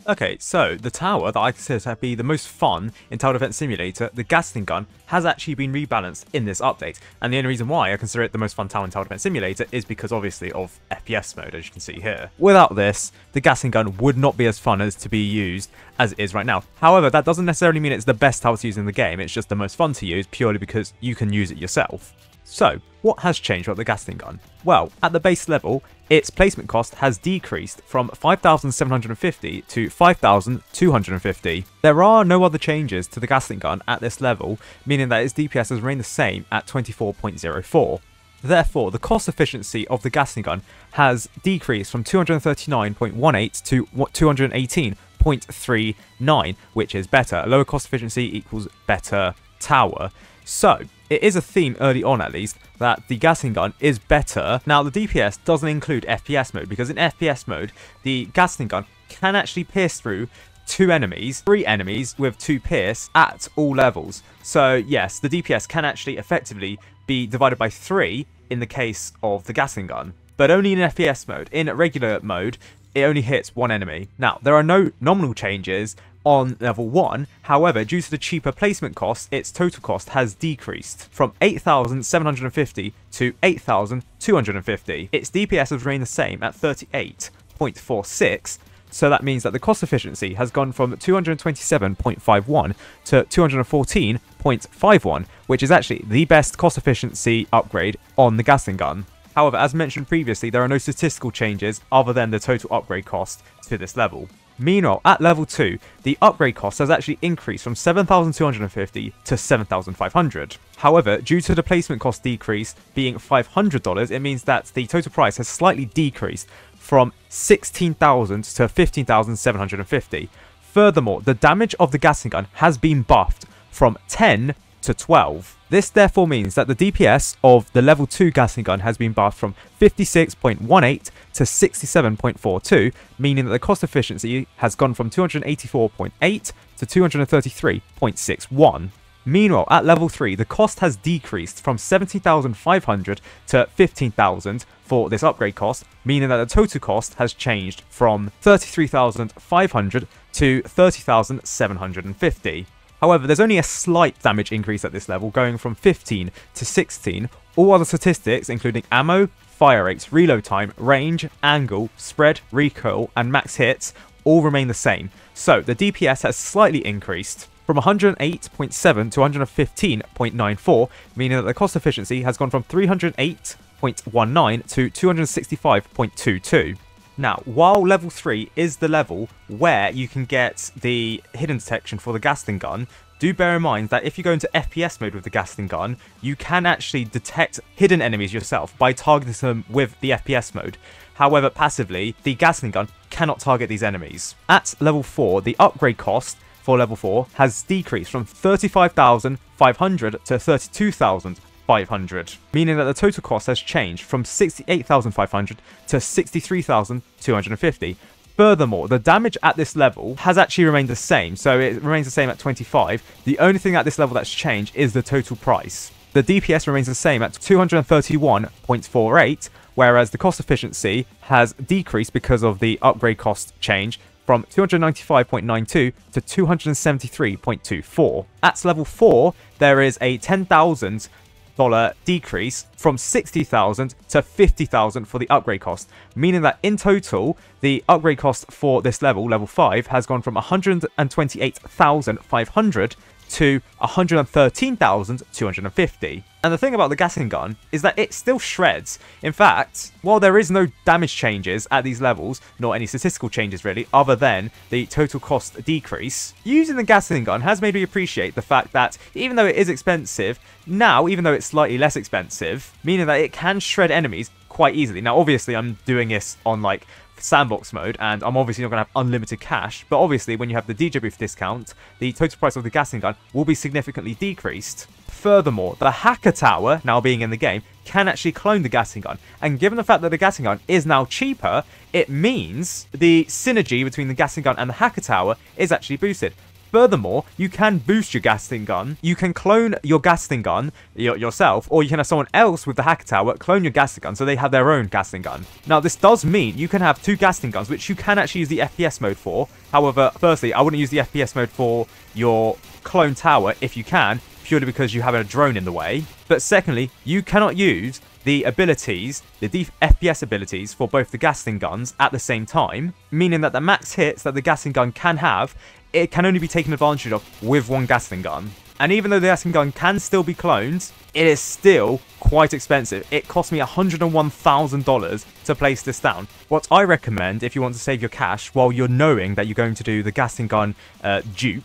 Okay, so the tower that I consider to be the most fun in Tower Defense Simulator, the Gatling gun, has actually been rebalanced in this update. And the only reason why I consider it the most fun tower in Tower Defense Simulator is because obviously of FPS mode, as you can see here. Without this, the Gatling gun would not be as fun as to be used as it is right now. However, that doesn't necessarily mean it's the best tower to use in the game, it's just the most fun to use purely because you can use it yourself. So, what has changed about the Gatling gun? Well, at the base level, its placement cost has decreased from 5,750 to 5,250. There are no other changes to the Gatling gun at this level, meaning that its DPS has remained the same at 24.04. Therefore, the cost efficiency of the Gatling gun has decreased from 239.18 to 218.39, which is better. Lower cost efficiency equals better tower. So, it is a theme early on at least that the Gatling gun is better. Now the DPS doesn't include FPS mode because in FPS mode the Gatling gun can actually pierce through 3 enemies with 2 pierce at all levels. So yes, the DPS can actually effectively be divided by 3 in the case of the Gatling gun, but only in FPS mode. In regular mode it only hits 1 enemy. Now there are no nominal changes on level 1, however, due to the cheaper placement cost, its total cost has decreased from 8,750 to 8,250. Its DPS has remained the same at 38.46, so that means that the cost efficiency has gone from 227.51 to 214.51, which is actually the best cost efficiency upgrade on the Gatling gun. However, as mentioned previously, there are no statistical changes other than the total upgrade cost to this level. Meanwhile, at level 2, the upgrade cost has actually increased from 7,250 to 7,500. However, due to the placement cost decrease being $500, it means that the total price has slightly decreased from 16,000 to 15,750. Furthermore, the damage of the Gatling gun has been buffed from 10 to 12. This therefore means that the DPS of the level 2 Gatling gun has been buffed from 56.18 to 67.42, meaning that the cost efficiency has gone from 284.8 to 233.61. Meanwhile, at level 3, the cost has decreased from 17,500 to 15,000 for this upgrade cost, meaning that the total cost has changed from 33,500 to 30,750. However, there's only a slight damage increase at this level, going from 15 to 16. All other statistics, including ammo, fire rates, reload time, range, angle, spread, recoil, and max hits, all remain the same. So, the DPS has slightly increased from 108.7 to 115.94, meaning that the cost efficiency has gone from 308.19 to 265.22. Now, while level 3 is the level where you can get the hidden detection for the Gatling gun, do bear in mind that if you go into FPS mode with the Gatling gun, you can actually detect hidden enemies yourself by targeting them with the FPS mode. However, passively, the Gatling gun cannot target these enemies. At level 4, the upgrade cost for level 4 has decreased from 35,500 to 32,500, meaning that the total cost has changed from 68,500 to 63,250. Furthermore, the damage at this level has actually remained the same, so it remains the same at 25. The only thing at this level that's changed is the total price. The DPS remains the same at 231.48, whereas the cost efficiency has decreased because of the upgrade cost change from 295.92 to 273.24. At level 4, there is a $10,000 decrease from 60,000 to 50,000 for the upgrade cost, meaning that in total the upgrade cost for this level 5, has gone from 128,500 to 113,250. And the thing about the Gatling gun is that it still shreds. In fact, while there is no damage changes at these levels, nor any statistical changes really, other than the total cost decrease, using the Gatling gun has made me appreciate the fact that even though it is expensive, now, even though it's slightly less expensive, meaning that it can shred enemies quite easily. Now, obviously, I'm doing this on, like, sandbox mode, and I'm obviously not going to have unlimited cash, but obviously when you have the DJ booth discount, the total price of the Gatling gun will be significantly decreased. Furthermore, the hacker tower, now being in the game, can actually clone the Gatling gun, and given the fact that the Gatling gun is now cheaper, it means the synergy between the Gatling gun and the hacker tower is actually boosted. Furthermore, you can boost your Gatling gun. You can clone your Gatling gun yourself, or you can have someone else with the hacker tower clone your Gatling gun so they have their own Gatling gun. Now, this does mean you can have two Gatling guns, which you can actually use the FPS mode for. However, firstly, I wouldn't use the FPS mode for your clone tower if you can, purely because you have a drone in the way. But secondly, you cannot use the abilities, the FPS abilities for both the Gatling guns at the same time, meaning that the max hits that the Gatling gun can have, it can only be taken advantage of with one Gatling gun. And even though the Gatling gun can still be cloned, it is still quite expensive. It cost me $101,000 to place this down. What I recommend if you want to save your cash while you're knowing that you're going to do the Gatling gun dupe,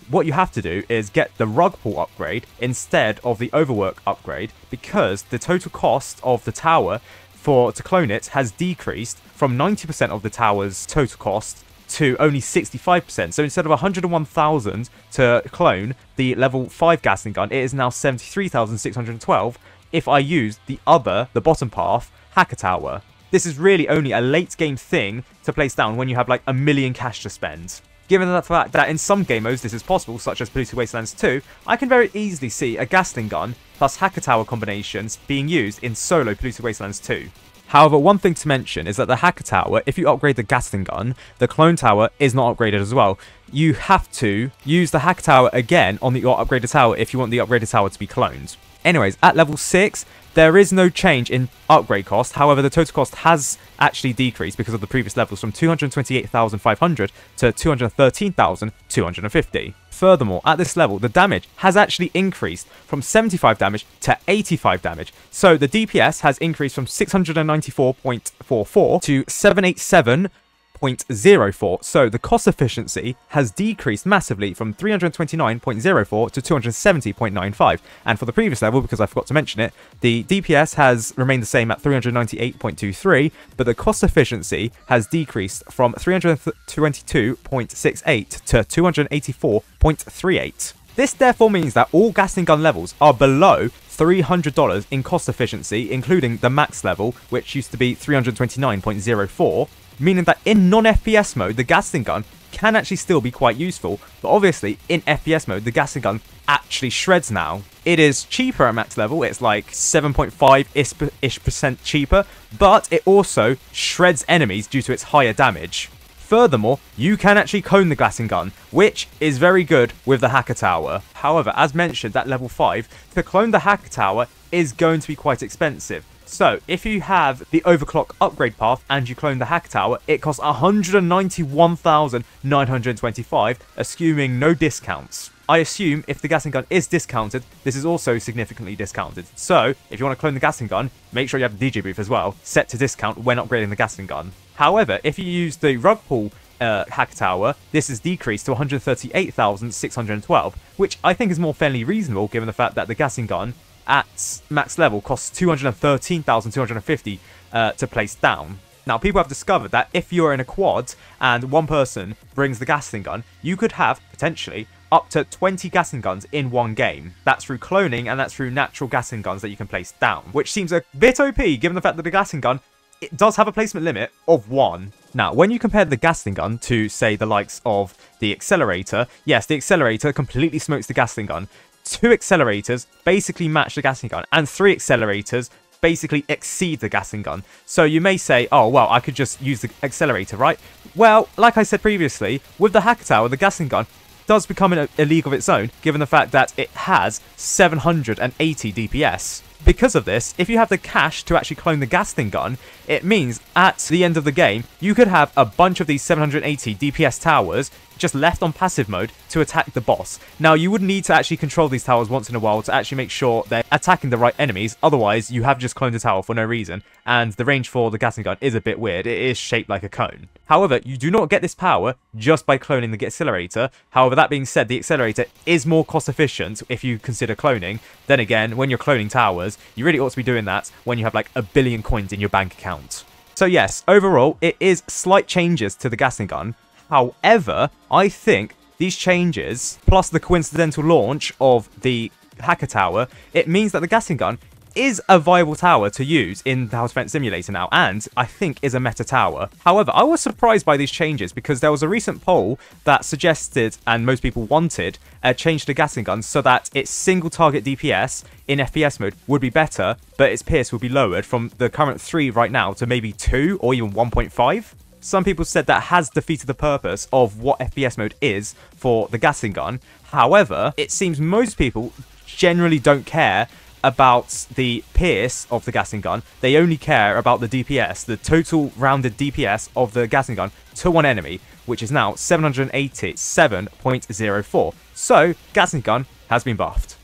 what you have to do is get the rug pull upgrade instead of the overwork upgrade, because the total cost of the tower to clone it has decreased from 90% of the tower's total cost to only 65%. So instead of 101,000 to clone the level 5 Gatling gun, it is now 73,612 if I use the bottom path, hacker tower. This is really only a late game thing to place down when you have like a million cash to spend. Given the fact that in some game modes this is possible, such as Polluted Wastelands 2, I can very easily see a Gatling gun plus hacker tower combinations being used in solo Polluted Wastelands 2. However, one thing to mention is that the hacker tower, if you upgrade the Gatling gun, the clone tower is not upgraded as well. You have to use the hacker tower again on your upgraded tower if you want the upgraded tower to be cloned. Anyways, at level 6, there is no change in upgrade cost. However, the total cost has actually decreased because of the previous levels from 228,500 to 213,250. Furthermore, at this level, the damage has actually increased from 75 damage to 85 damage. So the DPS has increased from 694.44 to 787.04. So the cost efficiency has decreased massively from 329.04 to 270.95. And for the previous level, because I forgot to mention it, the DPS has remained the same at 398.23, but the cost efficiency has decreased from 322.68 to 284.38. This therefore means that all Gatling gun levels are below $300 in cost efficiency, including the max level, which used to be 329.04. Meaning that in non-FPS mode, the Gatling gun can actually still be quite useful, but obviously in FPS mode, the Gatling gun actually shreds now. It is cheaper at max level, it's like 7.5% cheaper, but it also shreds enemies due to its higher damage. Furthermore, you can actually clone the Gatling gun, which is very good with the hacker tower. However, as mentioned at level 5, to clone the hacker tower is going to be quite expensive. So, if you have the overclock upgrade path and you clone the hacker tower, it costs 191,925, assuming no discounts. I assume if the Gatling gun is discounted, this is also significantly discounted. So, if you want to clone the Gatling gun, make sure you have the DJ booth as well, set to discount when upgrading the Gatling gun. However, if you use the rug pull hacker tower, this is decreased to 138,612, which I think is more fairly reasonable given the fact that the Gatling gun at max level costs 213,250 to place down. Now, people have discovered that if you're in a quad and one person brings the Gatling gun, you could have, potentially, up to 20 Gatling guns in one game. That's through cloning and that's through natural Gatling guns that you can place down, which seems a bit OP given the fact that the Gatling gun, it does have a placement limit of 1. Now, when you compare the Gatling gun to, say, the likes of the Accelerator, yes, the Accelerator completely smokes the Gatling gun. 2 accelerators basically match the Gatling gun, and 3 accelerators basically exceed the Gatling gun. So you may say, oh, well, I could just use the Accelerator, right? Well, like I said previously, with the hacker tower, the Gatling gun does become a league of its own, given the fact that it has 780 DPS. Because of this, if you have the cash to actually clone the Gatling gun, it means at the end of the game, you could have a bunch of these 780 DPS towers just left on passive mode to attack the boss. Now, you would need to actually control these towers once in a while to actually make sure they're attacking the right enemies, otherwise you have just cloned a tower for no reason, and the range for the Gatling gun is a bit weird. It is shaped like a cone. However, you do not get this power just by cloning the Accelerator. However, that being said, the Accelerator is more cost efficient if you consider cloning. Then again, when you're cloning towers, you really ought to be doing that when you have like a billion coins in your bank account. So yes, overall, it is slight changes to the Gatling gun. However, I think these changes, plus the coincidental launch of the hacker tower, it means that the Gatling gun is a viable tower to use in the House Fence Simulator now, and I think is a meta tower. However, I was surprised by these changes because there was a recent poll that suggested, and most people wanted, a change to the Gatling gun so that its single target DPS in FPS mode would be better, but its pierce would be lowered from the current 3 right now to maybe 2 or even 1.5. Some people said that has defeated the purpose of what FPS mode is for the Gatling gun. However, it seems most people generally don't care about the pierce of the Gatling gun. They only care about the DPS, the total rounded DPS of the Gatling gun to one enemy, which is now 787.04. So, Gatling gun has been buffed.